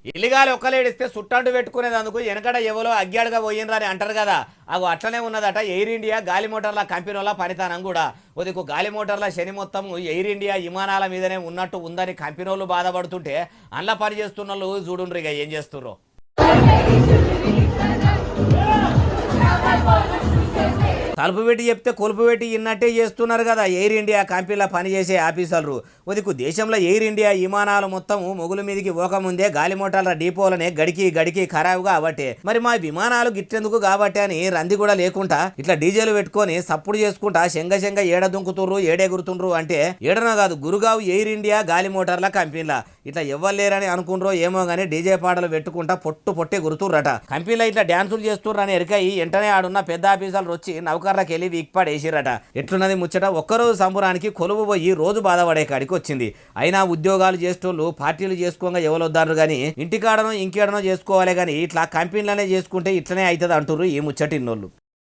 ఇల్లిగాలి ఒక్కలేడిస్తే సుట్టంటు పెట్టుకునేందుకు వెనకడ ఎవరో అగ్గాడుగా పోయినరా అని అంటారు కదా. అగో అట్లనే ఉన్నదట ఎయిర్ ఇండియా గాలి మోటార్ల కంపెనీ వాళ్ళ పనితనం కూడా. ఉదయకు గాలి మోటార్ల శని మొత్తం ఎయిర్ ఇండియా విమానాల మీదనే ఉన్నట్టు ఉందని కంపెనీ వాళ్ళు బాధపడుతుంటే అందులో పని చేస్తున్న వాళ్ళు చూడుండ్రు ఇక ఏం చేస్తుర్రో. తలుపు పెట్టి చెప్తే కొలుపు పెట్టి ఇన్నట్టే చేస్తున్నారు కదా ఎయిర్ ఇండియా కంపెనీలో పనిచేసే ఆఫీసర్లు. ఉదికు దేశంలో ఎయిర్ ఇండియా విమానాలు మొత్తం మొగుల మీదకి పోకముందే గాలి మోటార్ల డిపోలనే గడికి గడికి ఖరాబుగా అవట్టే. మరి మా విమానాలు గిట్టెందుకు కాబట్టి అని రంది కూడా లేకుండా ఇట్లా డీజేలు పెట్టుకొని సప్పుడు చేసుకుంటా శంగ శంగ ఏడ దుంకుతుర్రు ఏడెగురుతుండ్రు అంటే ఏడనో కాదు గురుగావు ఎయిర్ ఇండియా గాలి మోటార్ల కంపెనీలా. ఇట్లా ఎవ్వలేరని అనుకుండ్రో ఏమో గానీ డీజే పాటలు పెట్టుకుంటా పొట్టే గురుతుర్రట. కంపెనీలో ఇట్లా డ్యాన్సులు చేస్తుర్రని ఎరికై వెంటనే ఆడున్న పెద్ద ఆఫీసర్లు వచ్చి నౌకర్లకు వెళ్ళి వీక్పాడేసిరట. ఎట్లున్నది ముచ్చట. ఒక్కరోజు సంబరానికి కొలువు పోయి రోజు బాధపడే కాడికి వచ్చింది. అయినా ఉద్యోగాలు చేసేటోళ్ళు పార్టీలు చేసుకోగా ఎవరొద్దారు కానీ ఇంటికాడనో ఇంకేడనో చేసుకోవాలి కానీ ఇట్లా కంపెనీలనే చేసుకుంటే ఇట్లనే అవుతుంది అంటుర్రు ఈ ముచ్చటిన్నోళ్ళు.